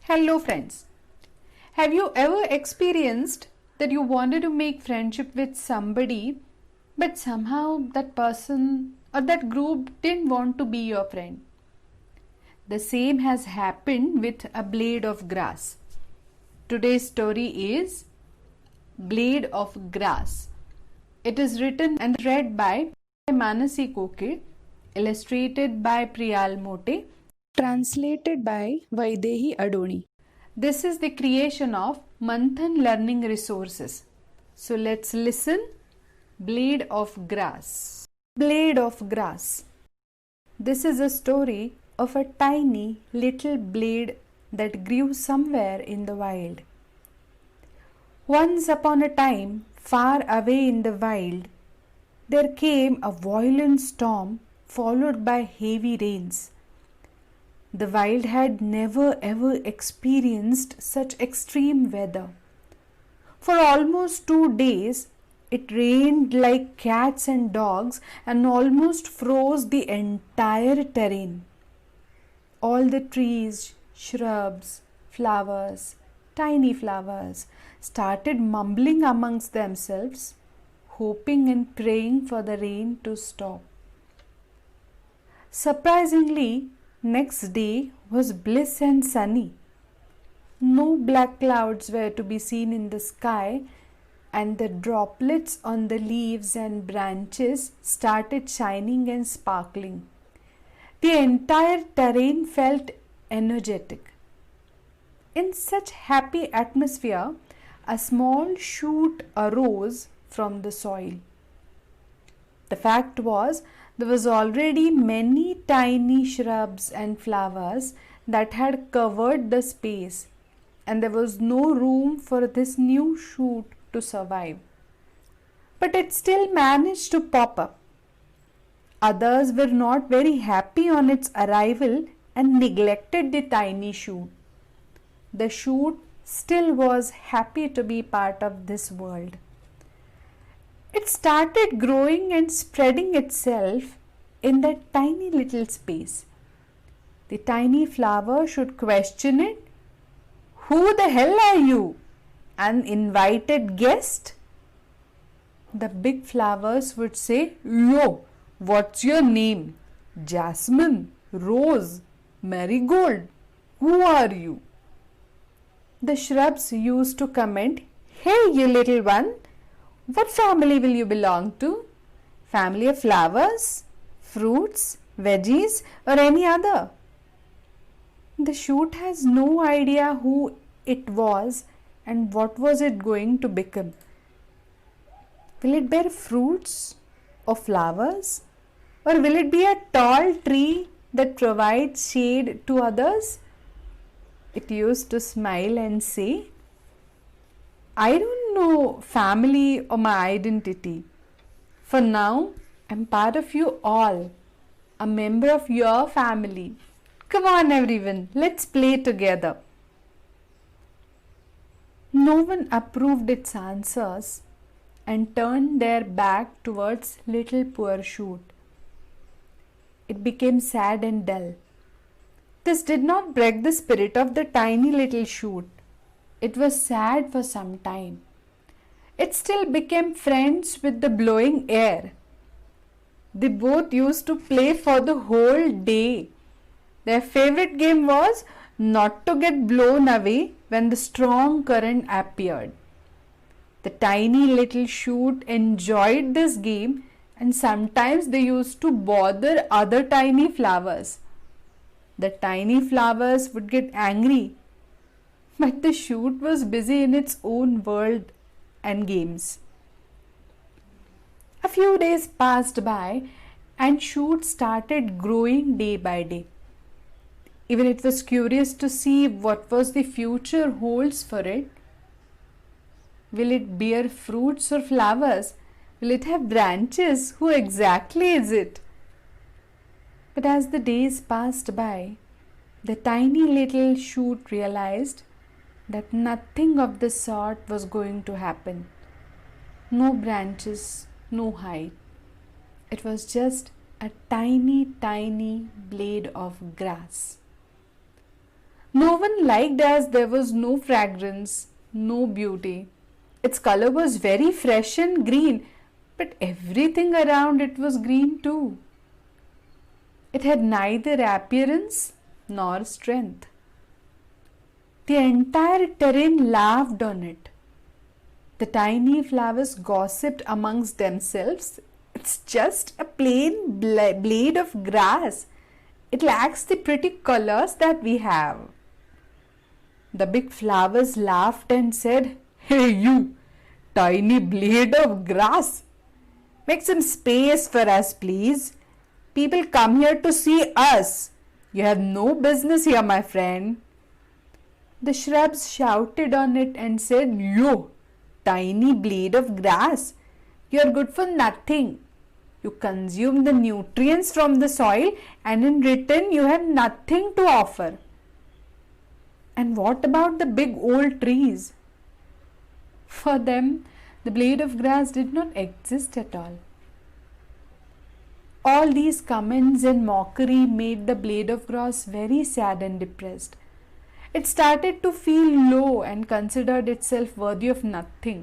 Hello friends. Have you ever experienced that you wanted to make friendship with somebody but somehow that person or that group didn't want to be your friend? The same has happened with a blade of grass. Today's story is Blade of Grass. It is written and read by Manasi Koke, illustrated by Priyal Mote, Translated by Vaidehi Adoni. This is the creation of Manthan Learning Resources. So let's listen. Blade of Grass. Blade of Grass. This is a story of a tiny little blade that grew somewhere in the wild. Once upon a time, far away in the wild, there came a violent storm followed by heavy rains. The wild had never ever experienced such extreme weather. For almost 2 days, it rained like cats and dogs and almost froze the entire terrain. All the trees, shrubs, flowers, tiny flowers, started mumbling amongst themselves, hoping and praying for the rain to stop. Surprisingly, next day was bliss and sunny. No black clouds were to be seen in the sky, and the droplets on the leaves and branches started shining and sparkling. The entire terrain felt energetic. In such happy atmosphere, a small shoot arose from the soil. The fact was, there was already many tiny shrubs and flowers that had covered the space, and there was no room for this new shoot to survive. But it still managed to pop up. Others were not very happy on its arrival and neglected the tiny shoot. The shoot still was happy to be part of this world. It started growing and spreading itself in that tiny little space. The tiny flower should question it. Who the hell are you? An invited guest? The big flowers would say, Yo, what's your name? Jasmine, Rose, Marigold. Who are you? The shrubs used to comment, Hey, you little one. What family will you belong to? Family of flowers, fruits, veggies, or any other? The shoot has no idea who it was and what was it going to become. Will it bear fruits or flowers? Or will it be a tall tree that provides shade to others? It used to smile and say, I don't know family or my identity. For now, I'm part of you all, a member of your family. Come on everyone, let's play together. No one approved its answers and turned their back towards little poor shoot. It became sad and dull. This did not break the spirit of the tiny little shoot. It was sad for some time. It still became friends with the blowing air. They both used to play for the whole day. Their favorite game was not to get blown away when the strong current appeared. The tiny little shoot enjoyed this game, and sometimes they used to bother other tiny flowers. The tiny flowers would get angry, but the shoot was busy in its own world and games. A few days passed by and shoot started growing day by day. Even it was curious to see what was the future holds for it. Will it bear fruits or flowers? Will it have branches? Who exactly is it? But as the days passed by, the tiny little shoot realized that nothing of the sort was going to happen. No branches, no height. It was just a tiny, tiny blade of grass. No one liked as there was no fragrance, no beauty. Its color was very fresh and green, but everything around it was green too. It had neither appearance nor strength. The entire terrain laughed on it. The tiny flowers gossiped amongst themselves. It's just a plain blade of grass. It lacks the pretty colors that we have. The big flowers laughed and said, "Hey you, tiny blade of grass, make some space for us, please. People come here to see us. You have no business here, my friend." The shrubs shouted on it and said, "You, tiny blade of grass, you are good for nothing. You consume the nutrients from the soil, and in return you have nothing to offer." And what about the big old trees? For them, the blade of grass did not exist at all. All these comments and mockery made the blade of grass very sad and depressed. It started to feel low and considered itself worthy of nothing.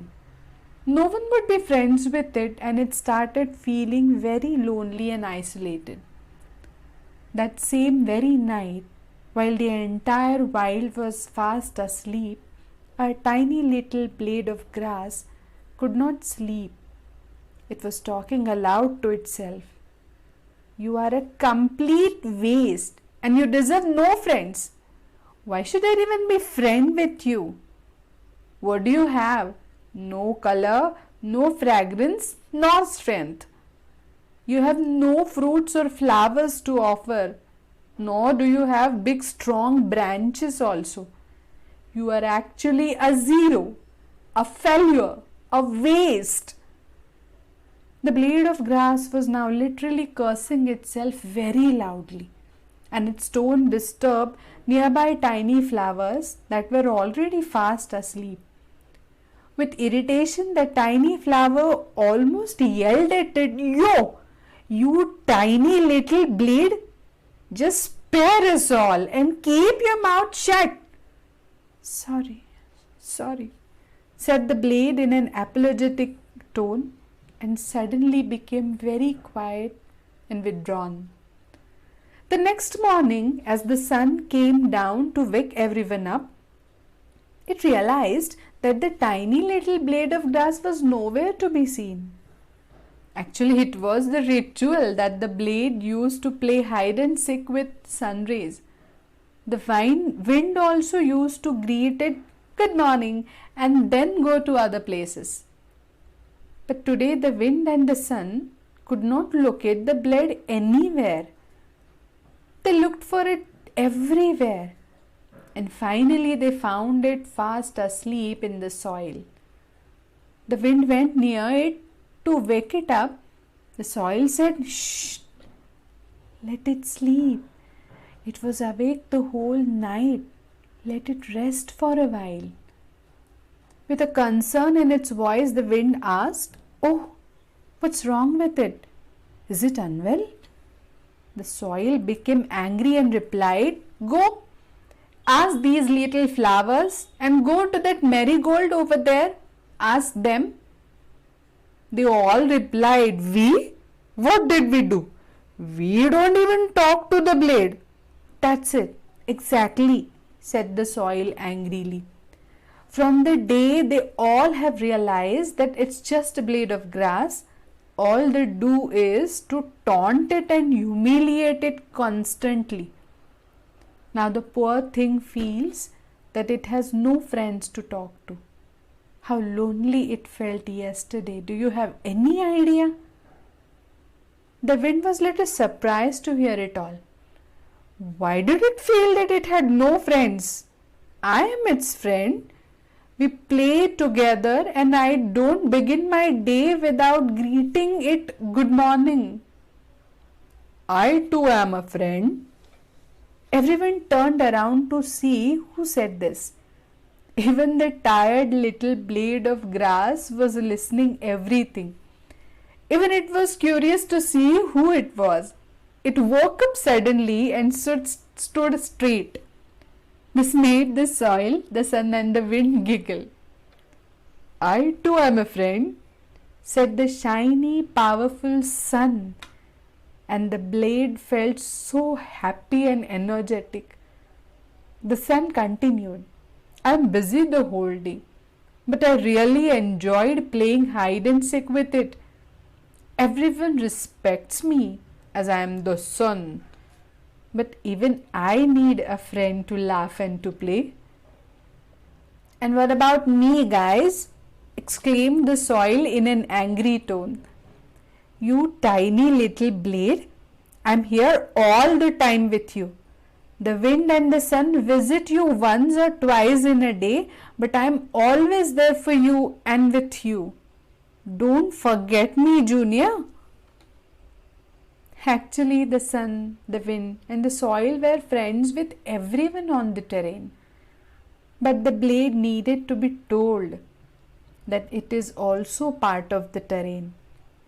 No one would be friends with it, and it started feeling very lonely and isolated. That same very night, while the entire world was fast asleep, a tiny little blade of grass could not sleep. It was talking aloud to itself. "You are a complete waste and you deserve no friends. Why should I even be friend with you? What do you have? No color, no fragrance, nor strength. You have no fruits or flowers to offer, nor do you have big strong branches also. You are actually a zero, a failure, a waste." The blade of grass was now literally cursing itself very loudly, and its tone disturbed nearby tiny flowers that were already fast asleep. With irritation, the tiny flower almost yelled at it, "Yo, you tiny little blade, just spare us all and keep your mouth shut." Sorry, said the blade in an apologetic tone, and suddenly became very quiet and withdrawn. The next morning, as the sun came down to wake everyone up, it realized that the tiny little blade of grass was nowhere to be seen. Actually, it was the ritual that the blade used to play hide and seek with sun rays. The wind also used to greet it "good morning" and then go to other places. But today the wind and the sun could not locate the blade anywhere. They looked for it everywhere, and finally they found it fast asleep in the soil. The wind went near it to wake it up. The soil said, "Shh, let it sleep. It was awake the whole night. Let it rest for a while." With a concern in its voice, the wind asked, "Oh, what's wrong with it? Is it unwell?" The soil became angry and replied, "Go, ask these little flowers, and go to that marigold over there. Ask them." They all replied, "We? What did we do? We don't even talk to the blade." "That's it, exactly," said the soil angrily. From the day they all have realized that it's just a blade of grass, all they do is to taunt it and humiliate it constantly. Now the poor thing feels that it has no friends to talk to. How lonely it felt yesterday. Do you have any idea? The wind was a little surprised to hear it all. Why did it feel that it had no friends? I am its friend. We play together, and I don't begin my day without greeting it good morning. I too am a friend. Everyone turned around to see who said this. Even the tired little blade of grass was listening everything. Even it was curious to see who it was. It woke up suddenly and stood straight. This made the soil, the sun, and the wind giggle. I too am a friend, said the shiny, powerful sun, and the blade felt so happy and energetic. The sun continued, I am busy the whole day, but I really enjoyed playing hide and seek with it. Everyone respects me as I am the sun, but even I need a friend to laugh and to play. And what about me, guys? Exclaimed the soil in an angry tone. You tiny little blade, I'm here all the time with you. The wind and the sun visit you once or twice in a day, but I'm always there for you and with you. Don't forget me, Junior. Actually, the sun, the wind, and the soil were friends with everyone on the terrain. But the blade needed to be told that it is also part of the terrain.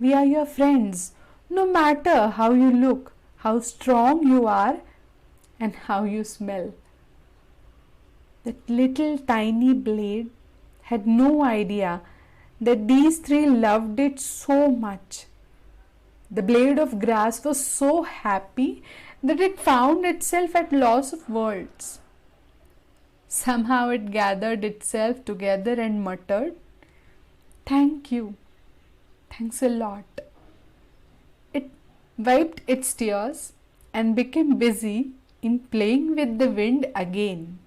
We are your friends, no matter how you look, how strong you are, and how you smell. That little tiny blade had no idea that these three loved it so much. The blade of grass was so happy that it found itself at loss of words. Somehow it gathered itself together and muttered, Thank you. Thanks a lot. It wiped its tears and became busy in playing with the wind again.